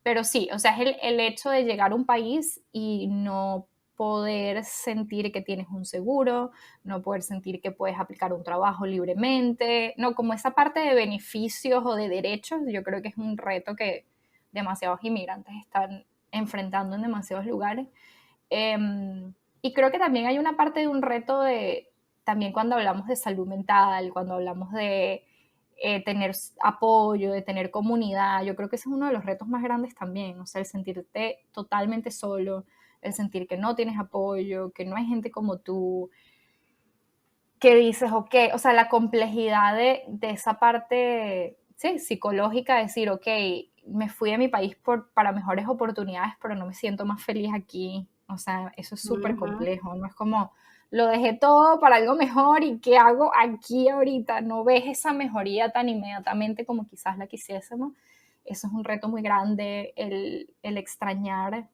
pero sí, o sea, es el hecho de llegar a un país y no poder sentir que tienes un seguro, no poder sentir que puedes aplicar un trabajo libremente, no, como esa parte de beneficios o de derechos, yo creo que es un reto que demasiados inmigrantes están enfrentando en demasiados lugares. Y creo que también hay una parte de un reto también cuando hablamos de salud mental, cuando hablamos de tener apoyo, de tener comunidad, yo creo que ese es uno de los retos más grandes también, o sea, el sentirte totalmente solo, el sentir que no tienes apoyo, que no hay gente como tú, que dices, ok, o sea, la complejidad de esa parte, sí, psicológica, decir, ok, me fui a mi país para mejores oportunidades, pero no me siento más feliz aquí, o sea, eso es súper complejo, no es como, lo dejé todo para algo mejor y ¿qué hago aquí ahorita? No ves esa mejoría tan inmediatamente como quizás la quisiésemos, eso es un reto muy grande, el extrañar,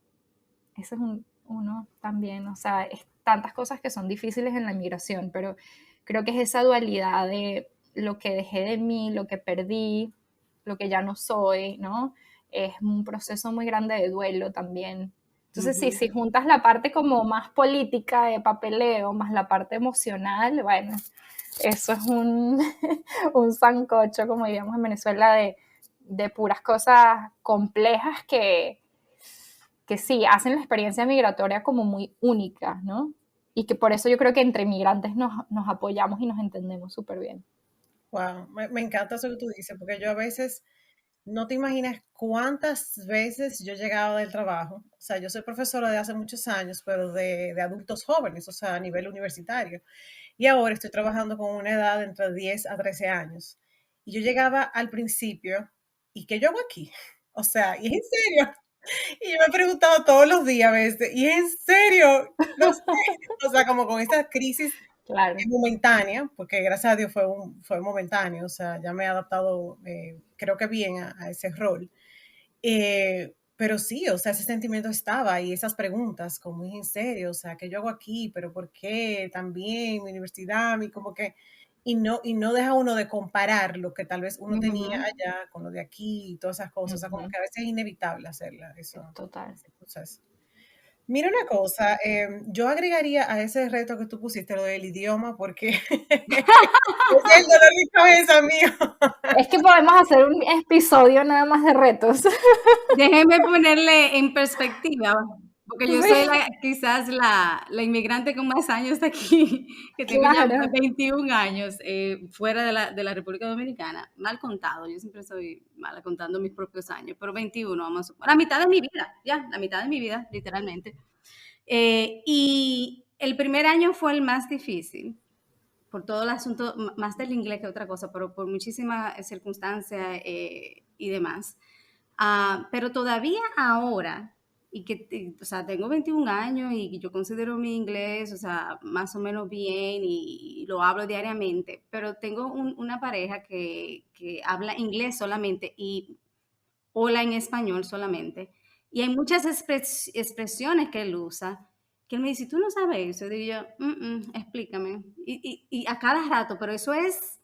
ese es uno también, o sea, es tantas cosas que son difíciles en la inmigración, pero creo que es esa dualidad de lo que dejé de mí, lo que perdí, lo que ya no soy, ¿no? Es un proceso muy grande de duelo también. Entonces, sí, si juntas la parte como más política de papeleo, más la parte emocional, bueno, eso es un sancocho, como diríamos en Venezuela, de puras cosas complejas que sí, hacen la experiencia migratoria como muy única, ¿no? Y que por eso yo creo que entre migrantes nos apoyamos y nos entendemos súper bien. Wow, me encanta eso que tú dices, porque yo a veces no te imaginas cuántas veces yo he llegado del trabajo. O sea, yo soy profesora de hace muchos años, pero de adultos jóvenes, o sea, a nivel universitario. Y ahora estoy trabajando con una edad entre 10 a 13 años. Y yo llegaba al principio, ¿y qué yo hago aquí? O sea, ¿y es en serio? Y yo me he preguntado todos los días a veces, ¿y es en serio? No sé. O sea, como con esta crisis Claro. momentánea, porque gracias a Dios fue momentáneo, o sea, ya me he adaptado, creo que bien a ese rol. Pero sí, o sea, ese sentimiento estaba y esas preguntas, como es en serio, o sea, ¿qué yo hago aquí? ¿Pero por qué? También mi universidad, como que, y no deja uno de comparar lo que tal vez uno tenía Ujú. allá con lo de aquí y todas esas cosas, o sea, como que a veces es inevitable hacerla, eso, Total. ese proceso. Mira una cosa, yo agregaría a ese reto que tú pusiste lo del idioma, porque es el dolor de cabeza mío. Es que podemos hacer un episodio nada más de retos. Déjeme ponerle en perspectiva, porque yo soy Sí, quizás la inmigrante con más años aquí, que tengo ya claro. 21 años fuera de la República Dominicana, mal contado, yo siempre soy mala contando mis propios años, pero 21, vamos a suponer, la mitad de mi vida, ya, la mitad de mi vida, literalmente. Y el primer año fue el más difícil, por todo el asunto, más del inglés que otra cosa, pero por muchísimas circunstancias y demás. Pero todavía ahora, o sea, tengo 21 años y yo considero mi inglés, o sea, más o menos bien y lo hablo diariamente, pero tengo una pareja que habla inglés solamente y hola en español solamente. Y hay muchas expresiones que él usa que él me dice, ¿tú no sabes eso? Y digo yo, explícame. Y a cada rato, pero eso es,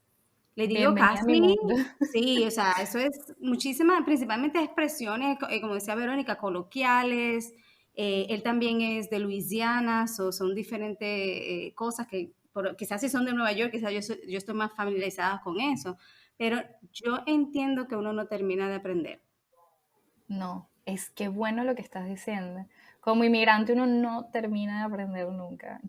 le digo Bienvenida a mi casi, mundo. sí, o sea, eso es muchísimas, principalmente expresiones, como decía Verónica, coloquiales. Él también es de Luisiana, son diferentes cosas que quizás si son de Nueva York, quizás yo estoy más familiarizada con eso, pero yo entiendo que uno no termina de aprender. No, es que bueno lo que estás diciendo. Como inmigrante uno no termina de aprender nunca.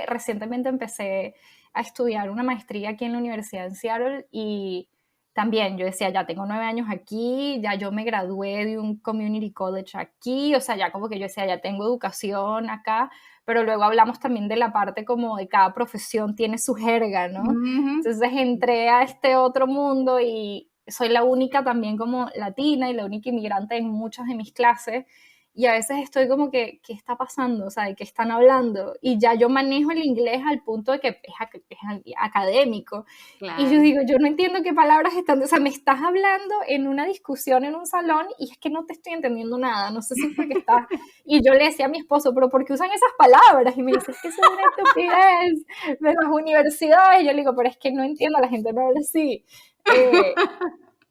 Recientemente empecé a estudiar una maestría aquí en la Universidad en Seattle y también yo decía, ya tengo 9 años aquí, ya yo me gradué de un community college aquí, o sea, ya como que yo decía, ya tengo educación acá, pero luego hablamos también de la parte como de cada profesión tiene su jerga, ¿no? Ujú. Entonces entré a este otro mundo y soy la única también como latina y la única inmigrante en muchas de mis clases y a veces estoy como que, ¿qué está pasando? O sea, ¿de qué están hablando? Y ya yo manejo el inglés al punto de que es académico. Y yo Claro. digo, yo no entiendo qué palabras están, o sea, me estás hablando en una discusión en un salón y es que no te estoy entendiendo nada, no sé si fue que estás, y yo le decía a mi esposo, pero ¿por qué usan esas palabras? Y me dice, es que eso es una estupidez de las universidades, y yo le digo, pero es que no entiendo, la gente no habla así.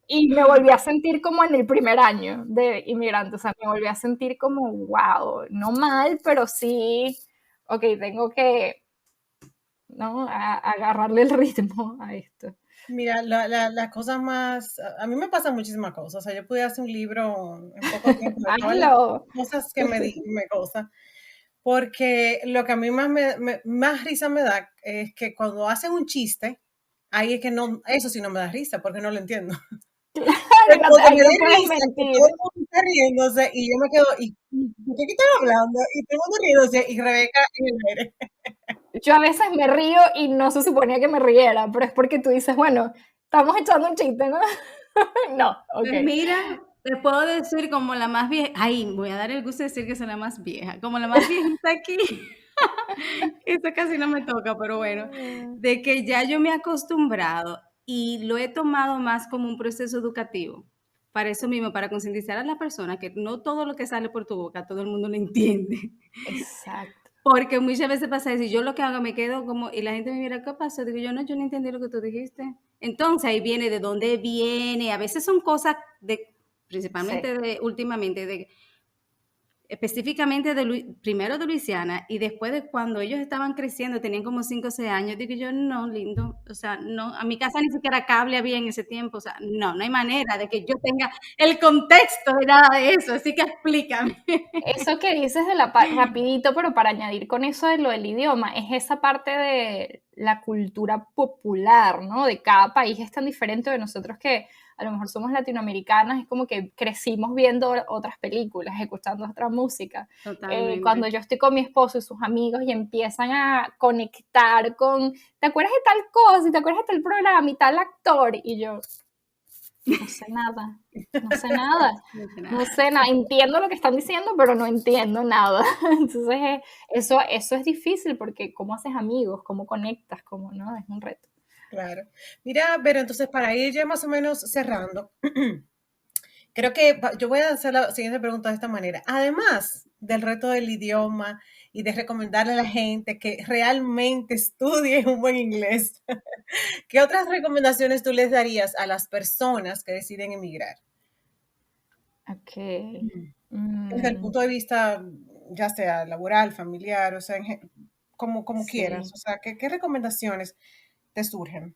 Y me volví a sentir como en el primer año de inmigrante, o sea, me volví a sentir como, wow, no mal, pero sí, ok, tengo que, ¿no? Agarrarle el ritmo a esto. Mira, las cosas más, a mí me pasan muchísimas cosas, o sea, yo pude hacer un libro en poco tiempo de todas las Hazlo. cosas que me causan, porque lo que a mí más risa me da es que cuando hacen un chiste, ahí es que no, eso sí no me da risa, porque no lo entiendo. Pero No, cuando ahí me no da puedes risa, que mentir. todo el mundo está riéndose y yo me quedo, ¿y de qué están hablando? Y todo el mundo riéndose y Rebeca en el aire. Yo a veces me río y no se suponía que me riera, pero es porque tú dices, bueno, estamos echando un chiste, ¿no? No, ok. Pues mira, te puedo decir como la más vieja, ay, voy a dar el gusto de decir que soy la más vieja, como la más viejita aquí, esto casi no me toca, pero bueno, de que ya yo me he acostumbrado y lo he tomado más como un proceso educativo, para eso mismo, para concientizar a la persona que no todo lo que sale por tu boca, todo el mundo lo entiende. Exacto. Porque muchas veces pasa eso, y yo lo que hago me quedo como, y la gente me mira, ¿qué pasó? Digo yo, no, yo no entendí lo que tú dijiste. Entonces ahí viene de dónde viene, a veces son cosas de, Sí. principalmente de últimamente, de específicamente primero de Luisiana, y después de cuando ellos estaban creciendo, tenían como 5 o 6 años, digo yo, no, lindo, o sea, no, a mi casa ni siquiera cable había en ese tiempo, o sea, no hay manera de que yo tenga el contexto de nada de eso, así que explícame. Eso que dices de rapidito, pero para añadir con eso de lo del idioma, es esa parte de la cultura popular, ¿no? De cada país es tan diferente de nosotros que a lo mejor somos latinoamericanas, es como que crecimos viendo otras películas, escuchando otra música. Cuando Totalmente. yo estoy con mi esposo y sus amigos y empiezan a conectar con, ¿te acuerdas de tal cosa? ¿Te acuerdas de tal programa y tal actor? Y yo, no sé nada, no sé nada. No sé nada, entiendo lo que están diciendo, pero no entiendo nada. Entonces, eso es difícil porque ¿cómo haces amigos? ¿Cómo conectas? ¿Cómo no? Es un reto. Claro. Mira, pero entonces para ir ya más o menos cerrando, creo que yo voy a hacer la siguiente pregunta de esta manera. Además del reto del idioma y de recomendarle a la gente que realmente estudie un buen inglés, ¿qué otras recomendaciones tú les darías a las personas que deciden emigrar? Ok. Desde el punto de vista, ya sea laboral, familiar, o sea, como quieras. Sí. O sea, ¿qué recomendaciones te surgen?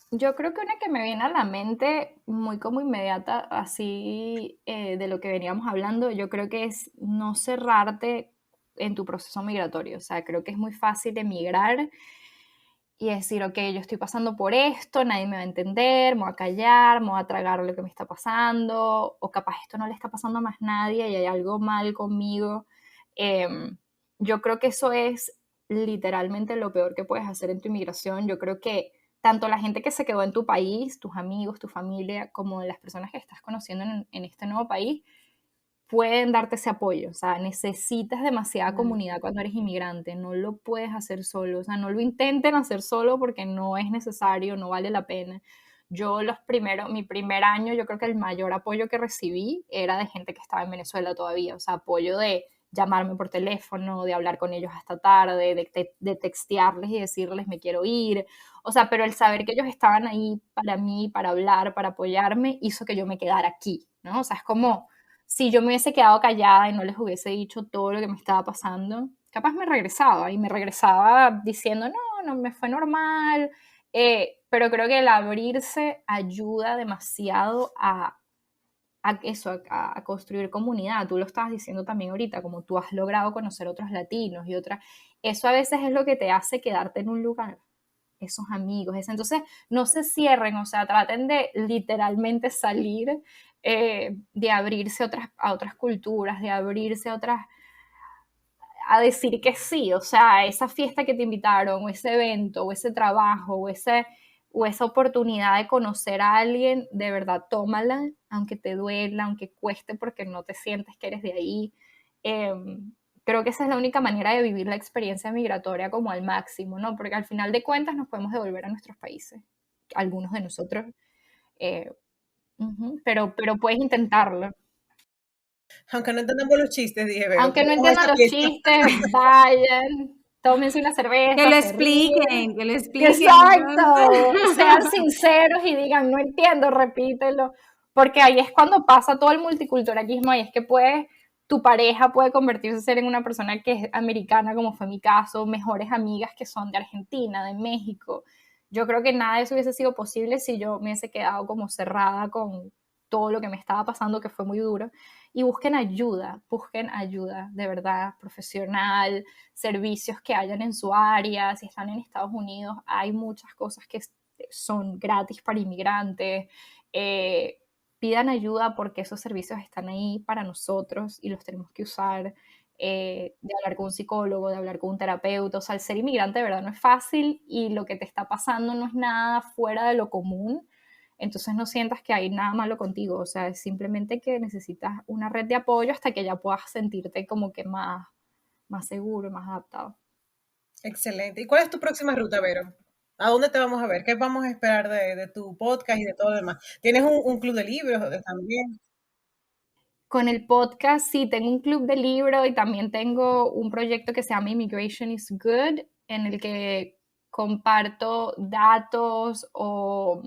Yo creo que una que me viene a la mente muy como inmediata, así de lo que veníamos hablando, yo creo que es no cerrarte en tu proceso migratorio. O sea, creo que es muy fácil emigrar y decir, ok, yo estoy pasando por esto, nadie me va a entender, me voy a callar, me voy a tragar lo que me está pasando, o capaz esto no le está pasando a más nadie y hay algo mal conmigo. Yo creo que eso es literalmente lo peor que puedes hacer en tu inmigración. Yo creo que tanto la gente que se quedó en tu país, tus amigos, tu familia, como las personas que estás conociendo en este nuevo país, pueden darte ese apoyo. O sea, necesitas demasiada comunidad cuando eres inmigrante, no lo puedes hacer solo. O sea, no lo intenten hacer solo porque no es necesario, no vale la pena. Yo mi primer año, yo creo que el mayor apoyo que recibí era de gente que estaba en Venezuela todavía. O sea, apoyo de llamarme por teléfono, de hablar con ellos hasta tarde, de textearles y decirles me quiero ir. O sea, pero el saber que ellos estaban ahí para mí, para hablar, para apoyarme, hizo que yo me quedara aquí, ¿no? O sea, es como si yo me hubiese quedado callada y no les hubiese dicho todo lo que me estaba pasando, capaz me regresaba diciendo, no me fue normal, pero creo que el abrirse ayuda demasiado a construir comunidad. Tú lo estabas diciendo también ahorita, como tú has logrado conocer otros latinos y otras, eso a veces es lo que te hace quedarte en un lugar, esos amigos. Entonces, no se cierren, o sea, traten de literalmente salir, de abrirse a otras culturas, de abrirse a decir que sí, o sea, esa fiesta que te invitaron, o ese evento, o ese trabajo, o esa oportunidad de conocer a alguien, de verdad, tómala, aunque te duela, aunque cueste, porque no te sientes que eres de ahí. Creo que esa es la única manera de vivir la experiencia migratoria como al máximo, ¿no? Porque al final de cuentas nos podemos devolver a nuestros países, algunos de nosotros, eh, pero puedes intentarlo. Aunque no entendamos los chistes, dije, Vero, Aunque no vamos a entiendan esa los fiesta. chistes, vayan, tómense una Que cerveza, lo se ríen. expliquen, que lo expliquen. Exacto, sean sinceros y digan, no entiendo, repítelo, porque ahí es cuando pasa todo el multiculturalismo, ahí es que tu pareja puede convertirse en una persona que es americana, como fue mi caso, mejores amigas que son de Argentina, de México. Yo creo que nada de eso hubiese sido posible si yo me hubiese quedado como cerrada con todo lo que me estaba pasando, que fue muy duro. Y busquen ayuda, de verdad, profesional, servicios que hayan en su área. Si están en Estados Unidos, hay muchas cosas que son gratis para inmigrantes. Pidan ayuda porque esos servicios están ahí para nosotros y los tenemos que usar. De hablar con un psicólogo, de hablar con un terapeuta. O sea, el ser inmigrante de verdad no es fácil y lo que te está pasando no es nada fuera de lo común. Entonces no sientas que hay nada malo contigo, o sea, es simplemente que necesitas una red de apoyo hasta que ya puedas sentirte como que más seguro, más adaptado. Excelente. ¿Y cuál es tu próxima ruta, Vero? ¿A dónde te vamos a ver? ¿Qué vamos a esperar de tu podcast y de todo lo demás? ¿Tienes un club de libros también? Con el podcast sí, tengo un club de libro y también tengo un proyecto que se llama Immigration is Good, en el que comparto datos o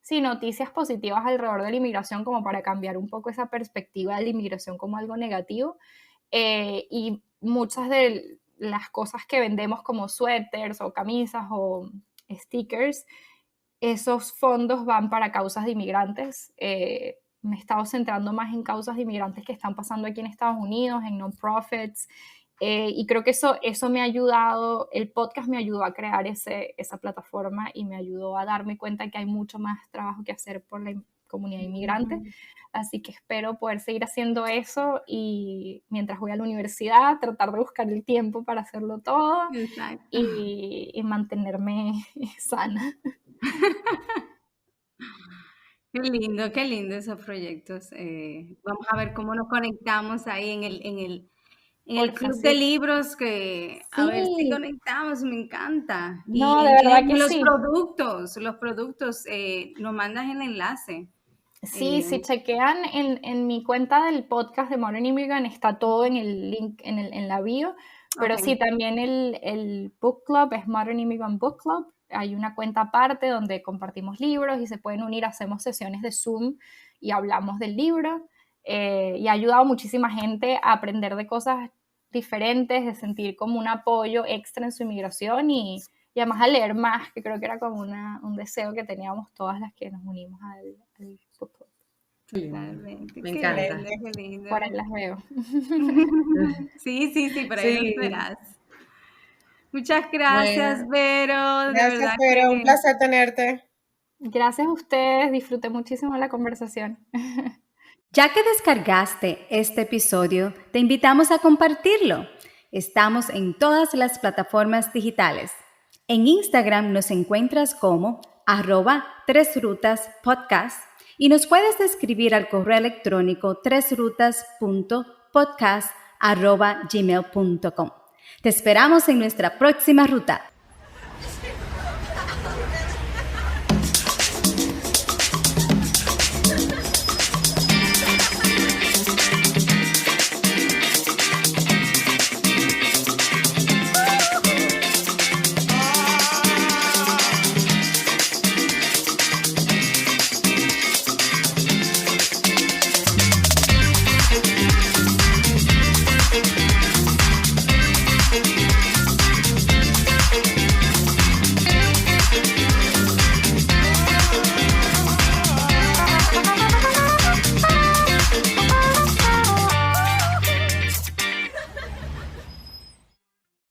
sí, noticias positivas alrededor de la inmigración como para cambiar un poco esa perspectiva de la inmigración como algo negativo. y muchas de las cosas que vendemos como suéteres o camisas o stickers, esos fondos van para causas de inmigrantes. Me he estado centrando más en causas de inmigrantes que están pasando aquí en Estados Unidos, en non-profits, y creo que eso me ha ayudado, el podcast me ayudó a crear esa plataforma y me ayudó a darme cuenta que hay mucho más trabajo que hacer por la comunidad inmigrante. Así que espero poder seguir haciendo eso y mientras voy a la universidad tratar de buscar el tiempo para hacerlo todo y mantenerme sana. Qué lindo esos proyectos. Vamos a ver cómo nos conectamos ahí en el club de libros, que a ver si conectamos, me encanta. No, y de verdad que los sí. productos, nos mandas el enlace. Sí, si chequean en mi cuenta del podcast de Modern Immigrant, está todo en el link, en la bio, pero sí, también el book club es Modern Immigrant Book Club. Hay una cuenta aparte donde compartimos libros y se pueden unir, hacemos sesiones de Zoom y hablamos del libro, y ha ayudado a muchísima gente a aprender de cosas diferentes, de sentir como un apoyo extra en su inmigración y además a leer más, que creo que era como un deseo que teníamos todas las que nos unimos al book club. Totalmente. Me encanta. Qué lindo. Por ahí las veo. Sí, por ahí nos verás. Muchas gracias, Vero. Gracias, Vero. Un placer tenerte. Gracias a ustedes. Disfruté muchísimo la conversación. Ya que descargaste este episodio, te invitamos a compartirlo. Estamos en todas las plataformas digitales. En Instagram nos encuentras como @tresrutaspodcast y nos puedes escribir al correo electrónico tresrutas.podcast@gmail.com. Te esperamos en nuestra próxima ruta.